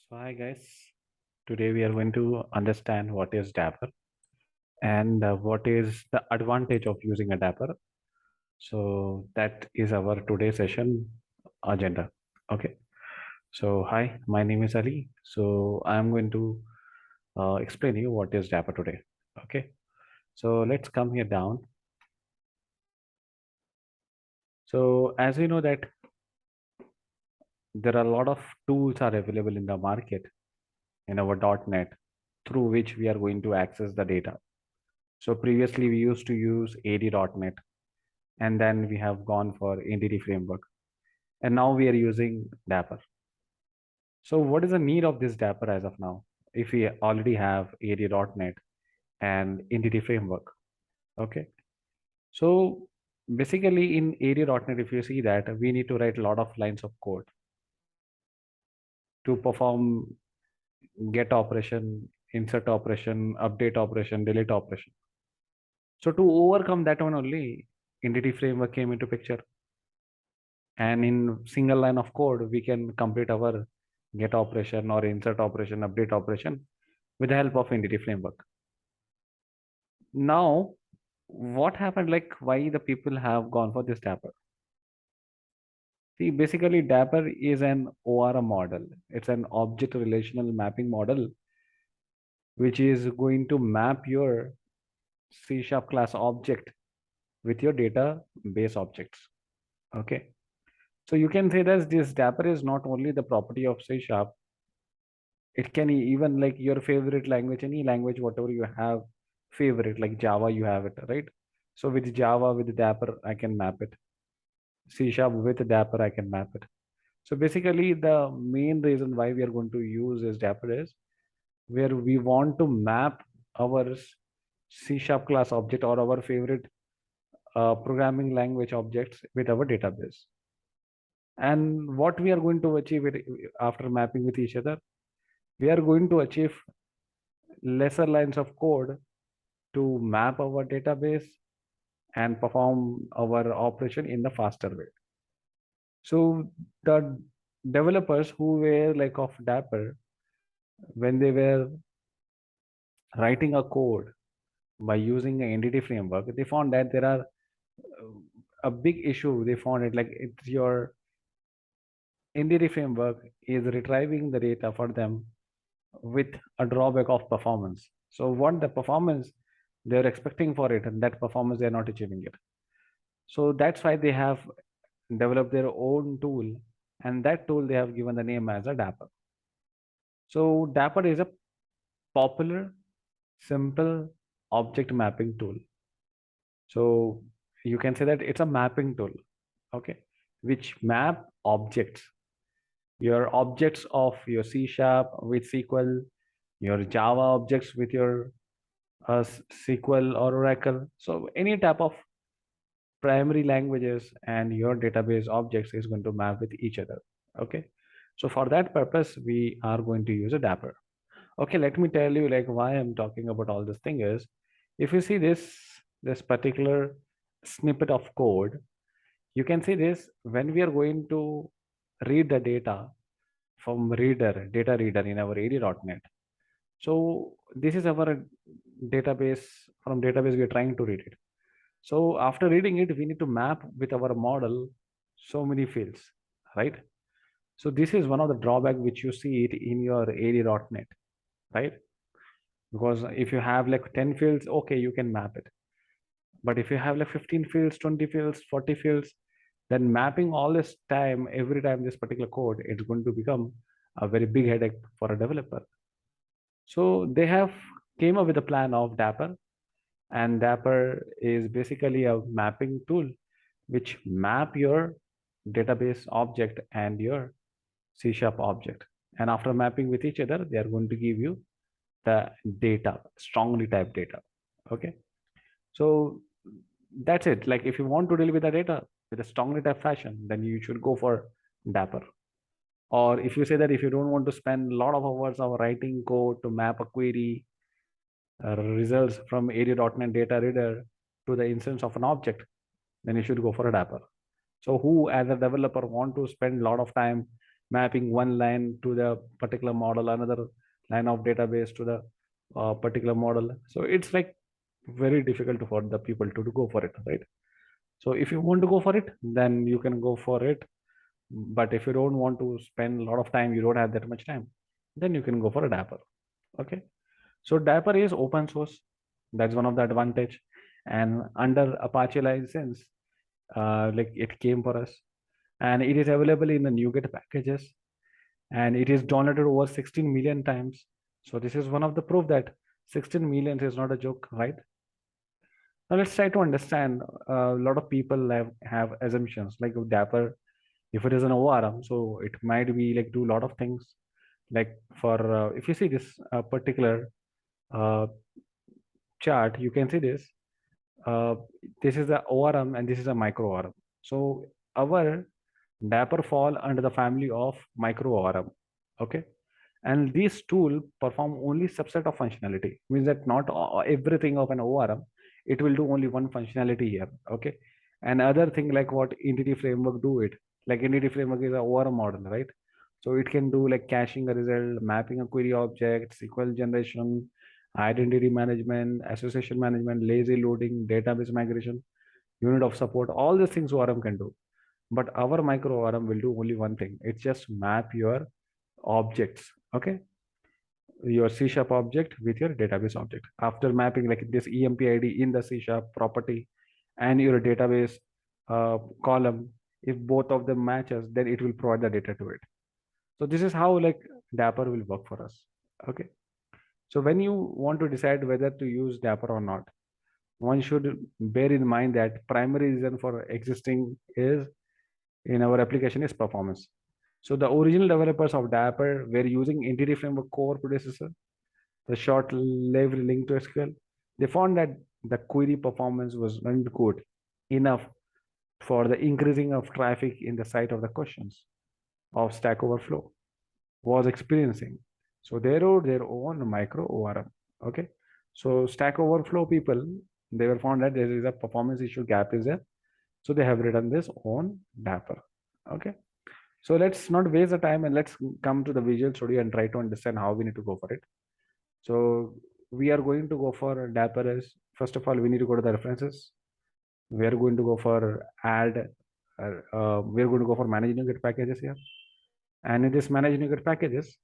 So hi guys, today we are going to understand what is Dapper and what is the advantage of using a Dapper. So that is our today session agenda. Okay. So hi, my name is Ali. So I am going to explain you what is Dapper today. Okay. So let's come here down. So as we know that there are a lot of tools are available in the market in our .NET through which we are going to access the data. So previously we used to use AD.NET and then we have gone for entity framework and now we are using Dapper. So what is the need of this Dapper as of now if we already have AD.NET and entity framework? Okay. So basically in AD.NET, if you see that we need to write a lot of lines of code to perform get operation, insert operation, update operation, delete operation. So to overcome that one only, entity framework came into picture. And in single line of code, we can complete our get operation or insert operation, update operation with the help of entity framework. Now, what happened? Like why the people have gone for this Dapper? See, basically Dapper is an ORM model. It's an object relational mapping model, which is going to map your C# class object with your database objects. Okay. So you can say that this Dapper is not only the property of C#, it can even like your favorite language, any language, whatever you have favorite, like Java, you have it, right? So with Java, with Dapper, I can map it. C# with Dapper, I can map it. So basically, the main reason why we are going to use this Dapper is where we want to map our C# class object or our favorite programming language objects with our database. And what we are going to achieve after mapping with each other, we are going to achieve lesser lines of code to map our database and perform our operation in the faster way. So the developers who were like of Dapper, when they were writing a code by using an entity framework, they found that there are a big issue. They found it like it's your entity framework is retrieving the data for them with a drawback of performance. So what the performance they're expecting for it, and that performance they're not achieving it. So that's why they have developed their own tool, and that tool they have given the name as a Dapper. So Dapper is a popular, simple object mapping tool. So you can say that it's a mapping tool, okay, which map objects, your objects of your C# with SQL, your Java objects with your SQL or Oracle. So any type of primary languages and your database objects is going to map with each other. Okay. So for that purpose, we are going to use a Dapper. Okay, let me tell you like why I'm talking about all this thing is, if you see this particular snippet of code, you can see this when we are going to read the data from data reader in our AD.NET. So this is our database, from database we are trying to read it. So after reading it, we need to map with our model so many fields, right? So this is one of the drawback which you see it in your AD.NET, right? Because if you have like 10 fields, okay, you can map it. But if you have like 15 fields, 20 fields, 40 fields, then mapping all this time, every time this particular code, it's going to become a very big headache for a developer. So they have came up with a plan of Dapper, and Dapper is basically a mapping tool which map your database object and your C# object. And after mapping with each other, they are going to give you the data, strongly typed data. Okay. So that's it. Like if you want to deal with the data with a strongly typed fashion, then you should go for Dapper. Or if you say that if you don't want to spend a lot of hours of writing code to map a query, results from AD.NET data reader to the instance of an object, then you should go for a Dapper. So who as a developer want to spend a lot of time mapping one line to the particular model, another line of database to the particular model. So it's like very difficult for the people to go for it, right? So if you want to go for it, then you can go for it. But if you don't want to spend a lot of time, you don't have that much time, then you can go for a Dapper. Okay. So Dapper is open source. That's one of the advantage. And under Apache license, like it came for us, and it is available in the NuGet packages, and it is downloaded over 16 million times. So this is one of the proof that 16 million is not a joke, right? Now let's try to understand. A lot of people have assumptions like Dapper, if it is an ORM, so it might be like do a lot of things. Like for if you see this particular uh, chart, you can see this. Uh, this is the ORM and this is a micro ORM. So our Dapper fall under the family of micro ORM. Okay. And these tool perform only subset of functionality. Means that not everything of an ORM, it will do only one functionality here. Okay. And other thing like what entity framework do it. Like entity framework is a ORM model, right? So it can do like caching a result, mapping a query object, SQL generation, identity management, association management, lazy loading, database migration, unit of support, all these things ORM can do. But our micro ORM will do only one thing. It's just map your objects. Okay. Your C sharp object with your database object. After mapping like this EMP ID in the C sharp property and your database column, if both of them matches, then it will provide the data to it. So this is how like Dapper will work for us. Okay. So when you want to decide whether to use Dapper or not, one should bear in mind that primary reason for existing is in our application is performance. So the original developers of Dapper were using Entity Framework core predecessor, the short-lived link to SQL. They found that the query performance was not good enough for the increasing of traffic in the site of the questions of Stack Overflow was experiencing. So they wrote their own micro ORM. Okay. So Stack Overflow people, they were found that there is a performance issue gap is there. So they have written this on Dapper. Okay. So let's not waste the time and let's come to the Visual Studio and try to understand how we need to go for it. So we are going to go for Dapper is first of all, we need to go to the references. We are going to go for add, we are going to go for manage NuGet packages here. And in this manage NuGet packages,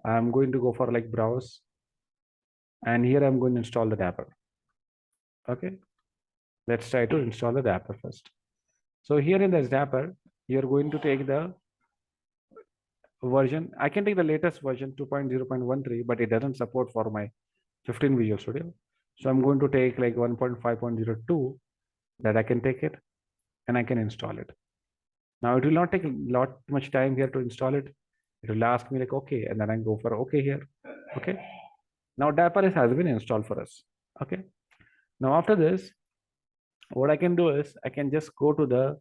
I'm going to go for like browse. And here I'm going to install the Dapper. Okay. Let's try to install the Dapper first. So here in this Dapper, you're going to take the version. I can take the latest version 2.0.13, but it doesn't support for my 15 Visual Studio. So I'm going to take like 1.5.02 that I can take it and I can install it. Now it will not take a lot much time here to install it. It will ask me like, okay, and then I go for okay here. Okay. Now Dapper has been installed for us. Okay. Now after this, what I can do is I can just go to the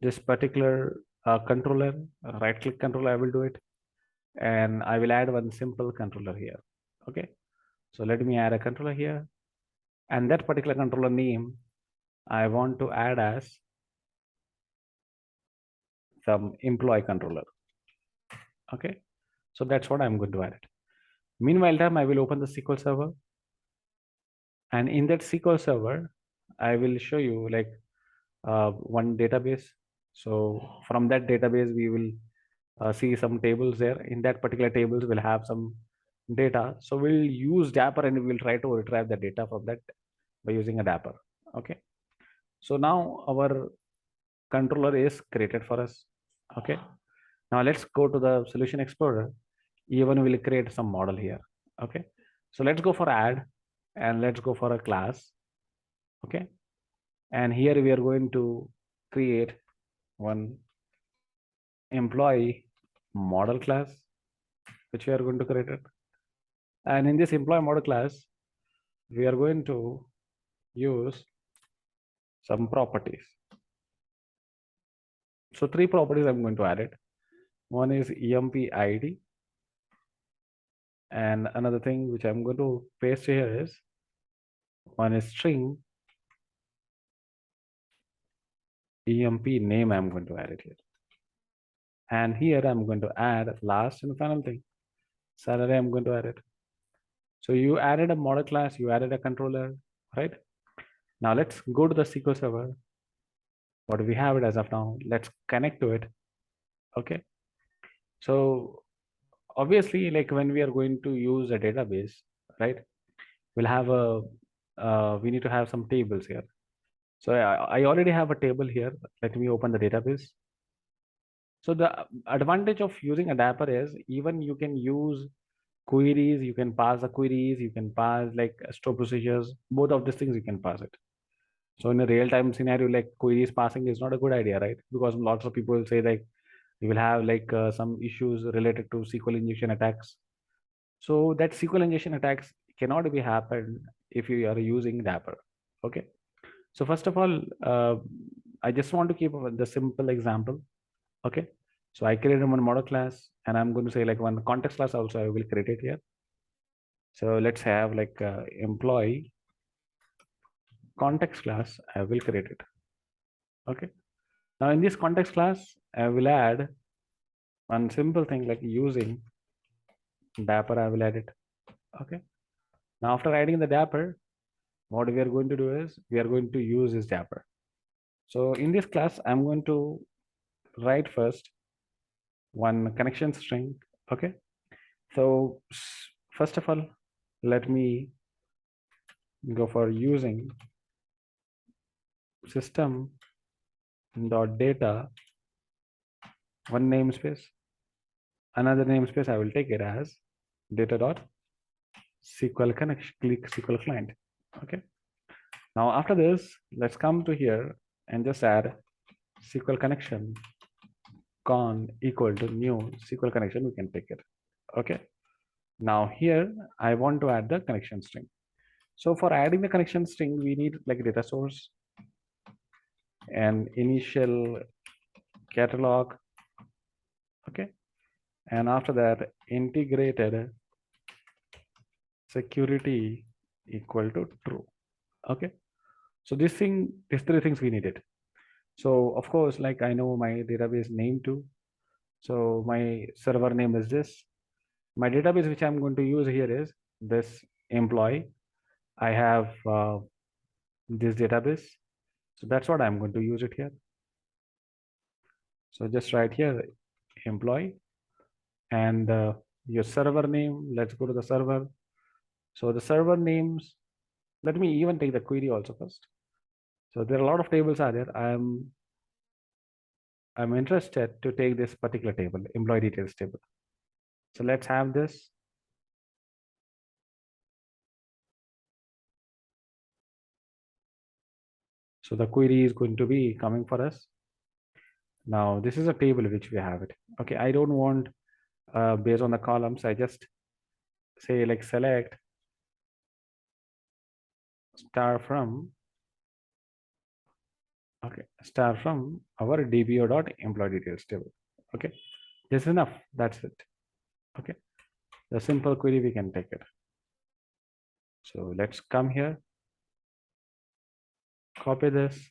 this particular controller, right click controller, I will do it. And I will add one simple controller here. Okay. So let me add a controller here. And that particular controller name, I want to add as some employee controller. Okay. So that's what I'm going to add it. Meanwhile, time I will open the SQL Server. And in that SQL Server, I will show you like one database. So from that database, we will see some tables there. In that particular tables, we'll have some data. So we'll use Dapper and we'll try to retrieve the data from that by using a Dapper. Okay. So now our controller is created for us. Okay. Now let's go to the Solution Explorer. Even will create some model here. Okay. So let's go for add and let's go for a class. Okay. And here we are going to create one employee model class, which we are going to create it. And in this employee model class, we are going to use some properties. So three properties I'm going to add it. One is EMP ID. And another thing which I'm going to paste here is one is string EMP name. I'm going to add it here. And here I'm going to add last and final thing, salary. I'm going to add it. So you added a model class, you added a controller, right? Now let's go to the SQL Server. What do we have it as of now? Let's connect to it. Okay. So obviously, like when we are going to use a database, right? We'll have a, we need to have some tables here. So I already have a table here. Let me open the database. So the advantage of using a Dapper is even you can use queries, you can pass the queries, you can pass like store procedures, both of these things you can pass it. So in a real-time scenario, like queries passing is not a good idea, right? Because lots of people say like you will have like some issues related to SQL injection attacks. So that SQL injection attacks cannot be happen if you are using Dapper. Okay. So first of all, I just want to keep the simple example. Okay. So I created one model class and I'm going to say like one context class also I will create it here. So let's have like employee context class. I will create it. Okay. Now in this context class, I will add one simple thing like using Dapper. I will add it. Okay. Now after adding the Dapper, what we are going to do is we are going to use this Dapper. So in this class, I'm going to write first one connection string. Okay. So first of all, let me go for using system dot data, one namespace, another namespace. I will take it as data dot SQL connection, click SQL client. Okay. Now after this, let's come to here and just add SQL connection con equal to new SQL connection. We can take it. Okay. Now here I want to add the connection string. So for adding the connection string, we need like data source and initial catalog. Okay. And after that, integrated security equal to true. Okay. So these three things we needed. So of course, like I know my database name too. So my server name is this. My database which I'm going to use here is this employee. I have this database. So that's what I'm going to use it here. So just write here employee and your server name. Let's go to the server. So the server names, let me even take the query also first. So there are a lot of tables are there. I'm interested to take this particular table, employee details table. So let's have this. So the query is going to be coming for us. Now this is a table which we have it. Okay, I don't want based on the columns. I just say like select star from, okay, star from our dbo dot employee details table. Okay, this is enough. That's it. Okay, the simple query we can take it. So let's come here, copy this.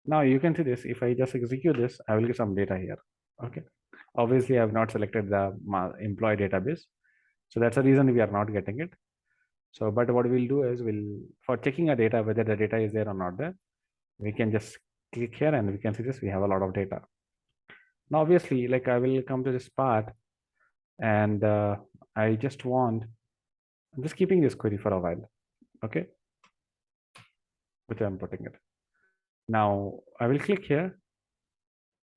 Now you can see this. If I just execute this, I will get some data here. Okay. Obviously, I have not selected the employee database. So that's the reason we are not getting it. So, but what we'll do is for checking a data, whether the data is there or not there, we can just click here and we can see this, we have a lot of data. Now, obviously, like I will come to this part and I just want, I'm just keeping this query for a while. Okay. Which I'm putting it. Now I will click here.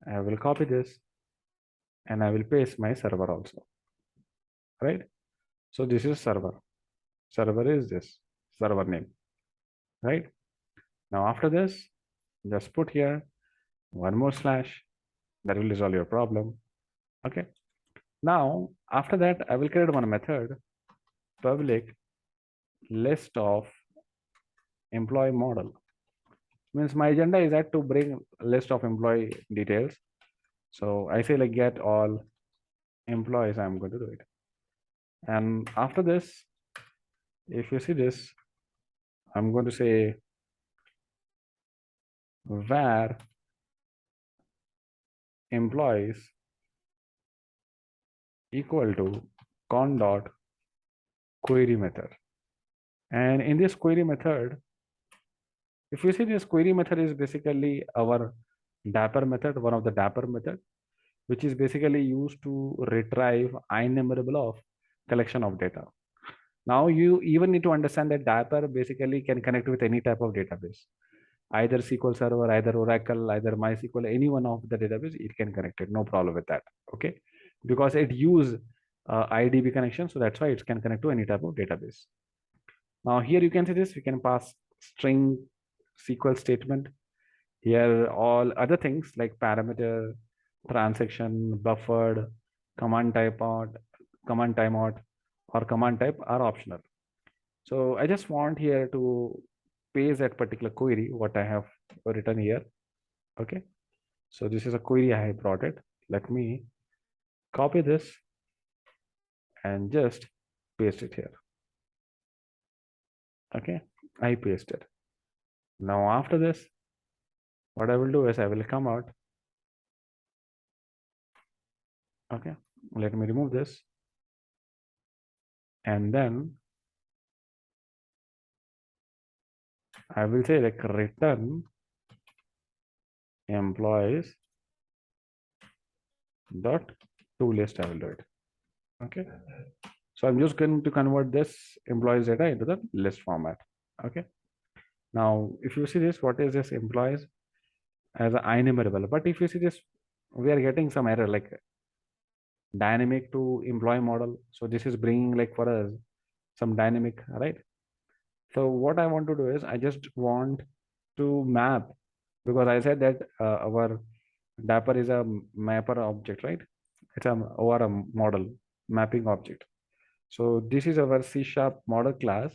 I will copy this and I will paste my server also. Right. So this is server. Server is this server name. Right. Now after this, just put here one more slash. That will resolve your problem. Okay. Now after that, I will create one method, public list of employee model. Means my agenda is that to bring a list of employee details. So I say like get all employees. I'm going to do it. And after this, if you see this, I'm going to say var employees equal to con dot query method. And in this query method, if you see, this query method is basically our Dapper method, one of the Dapper method, which is basically used to retrieve INumerable of collection of data. Now you even need to understand that Dapper basically can connect with any type of database, either SQL Server, either Oracle, either MySQL, any one of the database, it can connect it. No problem with that. Okay, because it use IDB connection, so that's why it can connect to any type of database. Now here you can see this. You can pass string SQL statement. Here all other things like parameter, transaction, buffered, command type out, command timeout, or command type are optional. So I just want here to paste that particular query, what I have written here. Okay. So this is a query I have brought it. Let me copy this and just paste it here. Okay. I pasted. Now after this, what I will do is I will come out. Okay. Let me remove this. And then I will say like return employees dot to list. I will do it. Okay. So I'm just going to convert this employees data into the list format. Okay. Now, if you see this, what is this employees as an INumerable? But if you see this, we are getting some error like dynamic to employee model. So this is bringing like for us some dynamic, right? So what I want to do is I just want to map, because I said that our Dapper is a mapper object, right? It's a or a model mapping object. So this is our C# model class.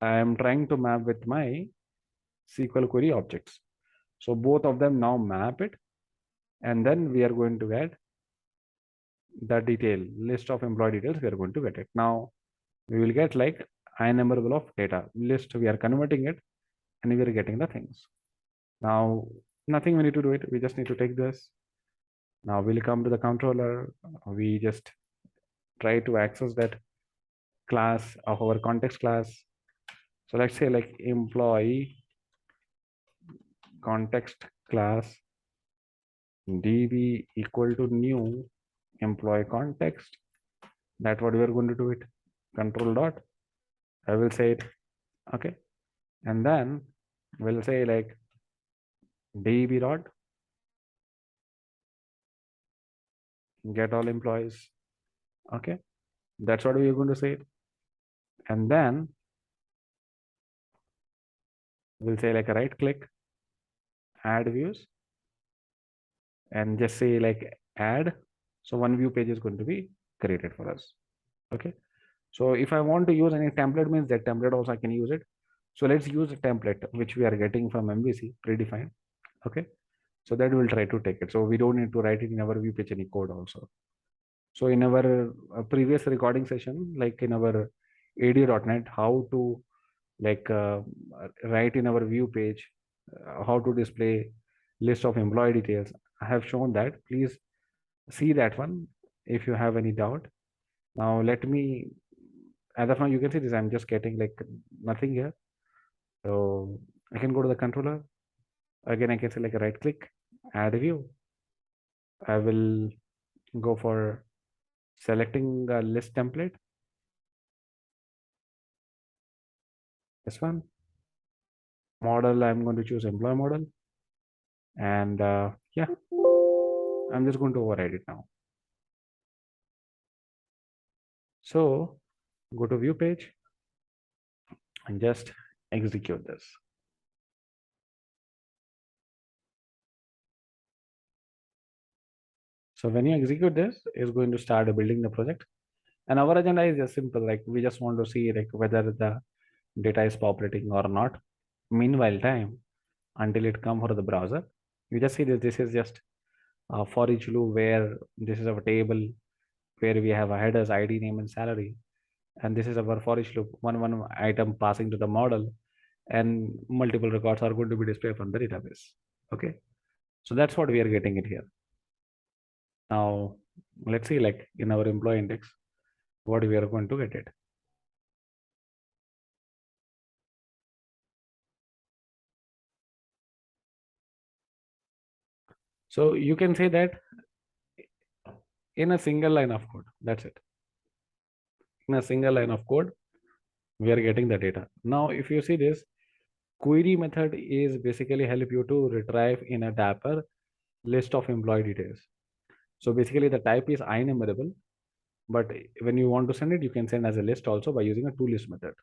I am trying to map with my SQL query objects. So both of them now map it, and then we are going to get the detail list of employee details. We are going to get it. Now we will get like INumerable of data list. We are converting it, and we are getting the things. Now nothing we need to do it. We just need to take this. Now we'll come to the controller. We just try to access that class of our context class. So let's say like employee context class db equal to new employee context. That's what we are going to do it. Control dot. I will say it. Okay. And then we'll say like db dot get all employees. Okay. That's what we are going to say it. And then we'll say like a right click, add views, and just say like add. So one view page is going to be created for us. Okay. So if I want to use any template, means that template also I can use it. So let's use a template which we are getting from MVC predefined. Okay. So that we'll try to take it. So we don't need to write it in our view page any code also. So in our previous recording session, like in our ad.net, how to like write in our view page, how to display list of employee details. I have shown that. Please see that one if you have any doubt. Now let me, as of now, you can see this. I'm just getting like nothing here. So I can go to the controller. Again, I can say like a right click, add view. I will go for selecting a list template. This one. Model, I'm going to choose employee model. And yeah, I'm just going to override it now. So go to view page and just execute this. So when you execute this, it's going to start building the project. And our agenda is just simple, like we just want to see like whether the data is populating or not. Meanwhile time, until it come for the browser, you just see that this is just a for each loop where this is our table where we have a headers, ID, name, and salary. And this is our for each loop, one item passing to the model, and multiple records are going to be displayed from the database. Okay. So that's what we are getting it here. Now, let's see, like in our employee index, what we are going to get it. So you can say that in a single line of code, that's it. In a single line of code, we are getting the data. Now, if you see this, query method is basically help you to retrieve in a Dapper list of employee details. So basically the type is enumerable, but when you want to send it, you can send as a list also by using a toList method.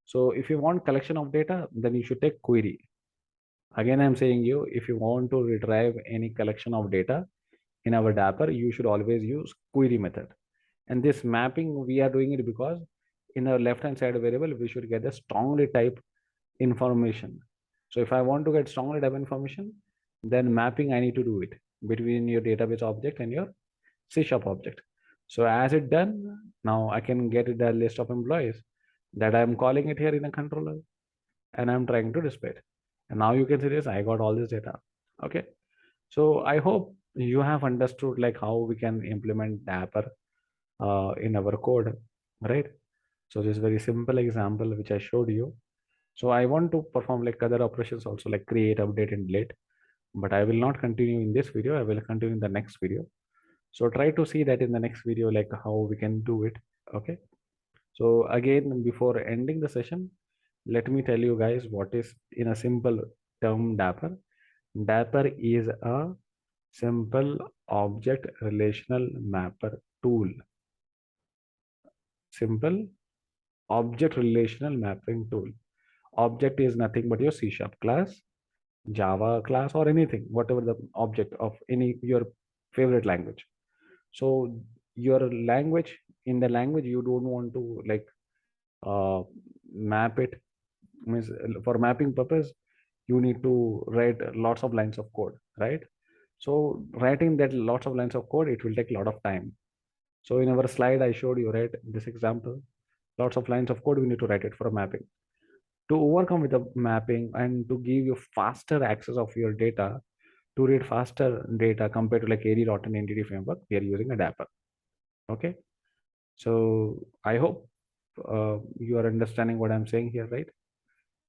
So if you want collection of data, then you should take query. Again, I'm saying you, if you want to retrieve any collection of data in our Dapper, you should always use query method. And this mapping, we are doing it because in our left-hand side variable, we should get the strongly type information. So if I want to get strongly type information, then mapping, I need to do it between your database object and your C# object. So as it done, now I can get the list of employees that I'm calling it here in a controller, and I'm trying to display it. And now you can see this, I got all this data. Okay. So I hope you have understood like how we can implement Dapper in our code, right? So this very simple example which I showed you. So I want to perform like other operations also, like create, update, and delete. But I will not continue in this video. I will continue in the next video. So try to see that in the next video, like how we can do it. Okay. So again, before ending the session, let me tell you guys what is in a simple term Dapper. Dapper is a simple object relational mapper tool. Simple object relational mapping tool. Object is nothing but your C# class, Java class, or anything, whatever the object of any your favorite language. So your language, in the language you don't want to like map it, means for mapping purpose you need to write lots of lines of code, right? So writing that lots of lines of code, it will take a lot of time. So in our slide I showed you, right, this example, lots of lines of code we need to write it for mapping. To overcome with the mapping and to give you faster access of your data, to read faster data compared to like AD.NET Entity Framework, we are using a Dapper. Okay. So I hope you are understanding what I'm saying here, right?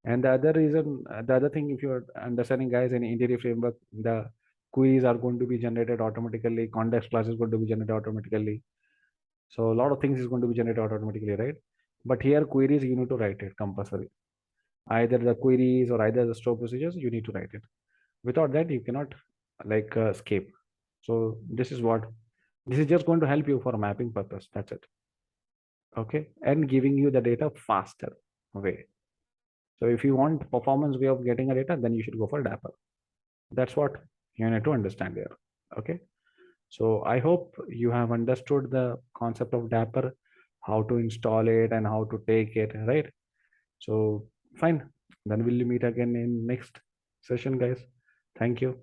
And the other reason, the other thing, if you're understanding, guys, in Entity Framework, the queries are going to be generated automatically. Context class is going to be generated automatically. So a lot of things is going to be generated automatically, right? But here queries, you need to write it compulsory. Either the queries or either the store procedures, you need to write it. Without that, you cannot like escape. So this is just going to help you for mapping purpose. That's it. Okay. And giving you the data faster way. So if you want performance way of getting a data, then you should go for Dapper. That's what you need to understand here. Okay. So I hope you have understood the concept of Dapper, how to install it and how to take it, right? So fine. Then we'll meet again in next session, guys. Thank you.